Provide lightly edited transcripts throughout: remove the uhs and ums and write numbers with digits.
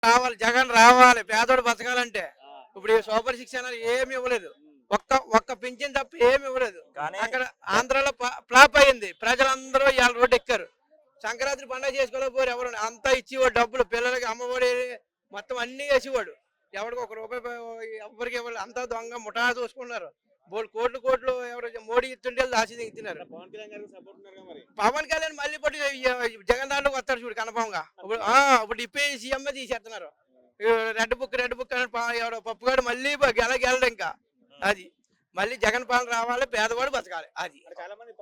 రావాలి, జగన్ రావాలి, పేదోడు బతకాలంటే. ఇప్పుడు ఈ సూపర్ సిక్స్ అన్నారు ఏమి ఇవ్వలేదు, ఒక్క ఒక్క పింఛన్ తప్ప ఏమి ఇవ్వలేదు. కానీ అక్కడ ఆంధ్రాలో ఫ్లాప్ అయింది, ప్రజలందరూ ఇవాళ రోడ్డు ఎక్కారు. సంక్రాంతి పండుగ చేసుకోలేకపోయారు ఎవరు, అంతా ఇచ్చేవాడు డబ్బులు, పిల్లలకి అమ్మఒడి మొత్తం అన్ని వేసేవాడు. ఎవరికి ఒక రూపాయి ఎవరికి ఇవ్వాలి, అంతా దొంగ ముఠా చూసుకున్నారు. కోట్లు కోట్లు ఎవరు మోడీ ఇస్తుంటే దాచి దిగుతున్నారు. పవన్ కళ్యాణ్ గారికి సపోర్ట్ ఉన్నారు మరి. పవన్ కళ్యాణ్ మళ్ళీ పట్టి జగన్ దాంట్లోకి వస్తారు చూడు కన్ఫామ్గా. ఇప్పుడు ఇప్పే సీఎం తీసేస్తున్నారు. రెడ్ బుక్ అని ఎవడో పప్పుగాడు మళ్ళీ గెలడు ఇంకా. అది మళ్ళీ జగన్ పాలన రావాలి, పేదవాడు బతకాలి. అది చాలా మంది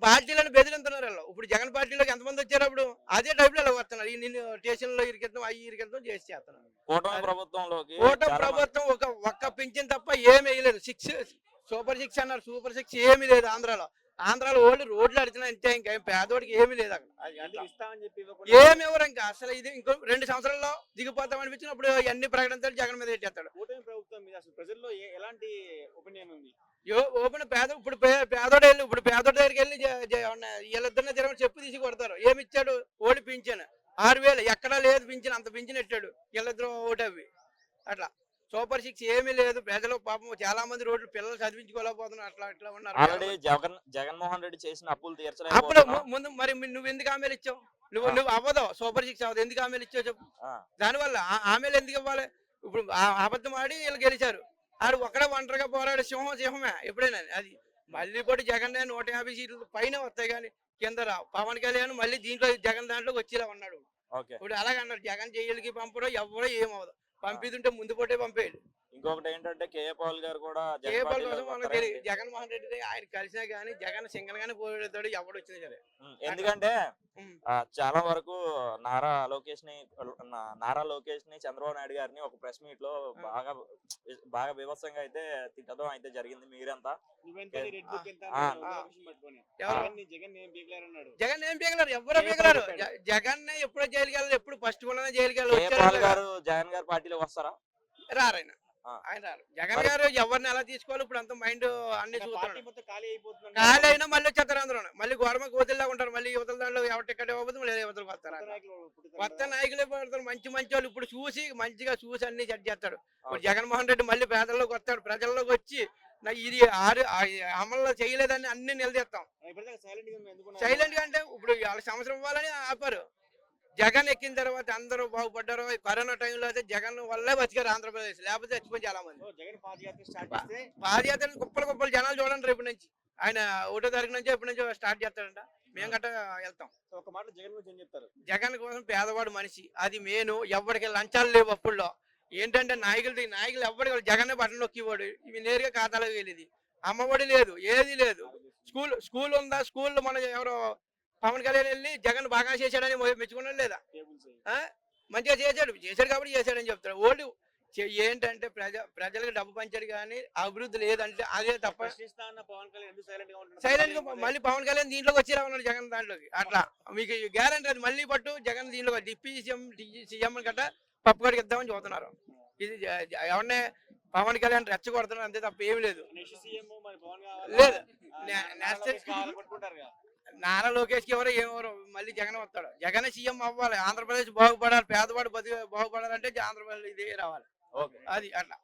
పార్టీలను బెదిరింతున్నారు వాళ్ళు. ఇప్పుడు జగన్ పార్టీలోకి ఎంతమంది వచ్చారు, అప్పుడు అదే టైప్ లో వస్తున్నారు. ఈ నిన్ను స్టేషన్లో ఇరికిద్దాం అవి ఇరికిద్దాం చేసి చేస్తున్నారు. కూటమి ప్రభుత్వంలోకి ప్రభుత్వం ఒక్క పింఛన్ తప్ప ఏమి వేయలేదు. సూపర్ సిక్స్ అన్నారు, సూపర్ సిక్స్ ఏమీ లేదు ఆంధ్రాలో. ఓళ్ళు రోడ్లు అడిచినా అంతే, ఇంకా పేదోడికి ఏమీ లేదు అక్కడ. ఏమి ఎవరు ఇంకా అసలు ఇది ఇంకో 2 సంవత్సరాల్లో దిగిపోతాం అనిపించినప్పుడు అన్ని ప్రకటించాడు, జగన్ మీద పెట్టేస్తాడు. కూటమి ప్రభుత్వం మీద అసలు ప్రజల్లో ఎలాంటి ఒపీనియన్ ఉంది? ఓపెన్ ఇప్పుడు పేదోడు వెళ్ళి ఇప్పుడు పేదోడి దగ్గరికి వెళ్ళి వీళ్ళిద్దరిని తిరగని చెప్పు తీసి కొడతారు. ఏమి ఇచ్చాడు, ఓడి పింఛను 6,000 ఎక్కడా లేదు పింఛను, అంత పింఛను ఇచ్చాడు వీళ్ళిద్దరు ఓటవి. అట్లా సూపర్ సిక్స్ ఏమీ లేదు. ప్రజలు పాపం చాలా మంది రోడ్లు పిల్లలు చదివించుకోలేకపోతున్నారు. అట్లా ఉన్నారు. ఆల్రెడీ జగన్మోహన్ రెడ్డి చేసిన అప్పులు తీర్చలేదు. అప్పుడు ముందు మరి నువ్వు ఎందుకు హామీలు ఇచ్చావు? నువ్వు అవ్వదు, సూపర్ సిక్స్ అవ్వదు, ఎందుకు హామీలు ఇచ్చావు చెప్పు. దానివల్ల హామీలు ఎందుకు ఇవ్వాలి? ఇప్పుడు అబద్ధం ఆడి వీళ్ళు గెలిచారు. ఆడు ఒక్కడే ఒంటరిగా పోరాడు, సింహమే ఎప్పుడైనా. అది మళ్ళీ కూడా జగన్ 150 సీట్లు పైన వస్తాయి కానీ కింద రావు. పవన్ కళ్యాణ్ మళ్ళీ దీంట్లో జగన్ దాంట్లోకి వచ్చేలా ఉన్నాడు. ఇప్పుడు అలాగన్నారు, జగన్ జైలుకి పంపడం ఎవరో ఏమవదు, పంపిస్తుంటే ముందు పోటే పంపేయాడు. ఇంకొకటి ఏంటంటే కేఏ పాల్ గారు కూడా జగన్మోహన్ రెడ్డి ఆయన కలిసినా గానీ జగన్ సింగల్ గానే పోరాడతాడు ఎవడు వచ్చినా సరే. ఎందుకంటే చాలా వరకు నారా లోకేష్ ని చంద్రబాబు నాయుడు గారిని ఒక ప్రెస్ మీట్ లో బాగా వివత్సంగా అయితే తిట్టడం అయితే జరిగింది. మీరంతా జగన్ ఏం పీగలరు, ఎవరో పీగలరు. జగన్ ఎప్పుడో జైలుకి వెళ్ళాలి, ఎప్పుడు ఫస్ట్ జైలుకి వెళ్ళాలి. జగన్ గారు పార్టీలో వస్తారా? రారాయన ఆయన రారు. జగన్ గారు ఎవరిని ఎలా తీసుకోవాలి ఇప్పుడు అంత మైండ్ అన్ని చూస్తున్నాడు. ఖాళీ అయినా మళ్ళీ వచ్చేస్తారు అందరూ, మళ్ళీ గవర్నమెంట్ కోతిల్లా ఉంటారు. మళ్ళీ యువతల దాంట్లో ఎవరి టికెట్ ఇవ్వబోదు, మళ్ళీ యువతలకు వస్తారు. కొత్త నాయకులే పడతారు, మంచి వాళ్ళు. ఇప్పుడు మంచిగా చూసి అన్ని జడ్జ్ చేస్తాడు. ఇప్పుడు జగన్మోహన్ రెడ్డి మళ్ళీ పేదల్లోకి వస్తాడు, ప్రజల్లోకి వచ్చి ఇది అమల్లో చేయలేదని అన్ని నిలదీస్తాం. సైలెంట్ గా అంటే ఇప్పుడు వాళ్ళ సంవత్సరం ఇవ్వాలని ఆపారు. జగన్ ఎక్కిన తర్వాత అందరూ బాగుపడ్డారు. కరోనా టైంలో అయితే జగన్ వల్లే బతికారు ఆంధ్రప్రదేశ్, లేకపోతే చచ్చిపోయి చాలా మంది. పాదయాత్ర కుప్పలు జనాలు చూడండి. రేపు నుంచి ఆయన 1వ తారీఖు నుంచి ఎప్పటి నుంచో స్టార్ట్ చేస్తాడంట. మేము గట్ట వెళ్తాం. ఒక మాట జగన్ గురించి ఏం చెప్తారు? జగన్ కోసం పేదవాడు మనిషి, అది మెయిన్. ఎవరికి లంచాలు లేవు అప్పుల్లో. ఏంటంటే నాయకులు ఎవరికి జగన్ బట్టలు నొక్కివాడు, ఇవి నేరుగా ఖాతాలోకి వెళ్ళేది. అమ్మఒడి లేదు, ఏది లేదు. స్కూల్ ఉందా, స్కూల్ మన ఎవరో పవన్ కళ్యాణ్ వెళ్ళి జగన్ బాగా చేశాడని మెచ్చుకున్నాడు లేదా? మంచిగా చేశాడు కాబట్టి చేశాడని చెప్తాడు. ఓల్డ్ ఏంటంటే ప్రజలకు డబ్బు పంచాడు కానీ అభివృద్ధి లేదంటే అదే తప్ప. సైలెంట్ గా మళ్ళీ పవన్ కళ్యాణ్ దీంట్లోకి వచ్చేలా ఉన్నాడు జగన్ దాంట్లోకి. అట్లా మీకు గ్యారంటీ అది. మళ్ళీ పట్టు జగన్ దీంట్లో డిప్యూటీ సీఎం గట్ట పప్పుగాడికి ఇద్దామని చూస్తున్నారు. ఇది ఎవరినే పవన్ కళ్యాణ్ రెచ్చగొడుతున్నారు అంతే తప్ప ఏమి లేదు. లేదు, నారా లోకేష్ కి ఎవరో మళ్ళీ జగన్ వస్తాడు. జగన్ సీఎం అవ్వాలి, ఆంధ్రప్రదేశ్ బాగుపడాలి, పేదవాడు బాగుపడాలంటే ఆంధ్రప్రదేశ్ ఇదే రావాలి. అది అట్లా.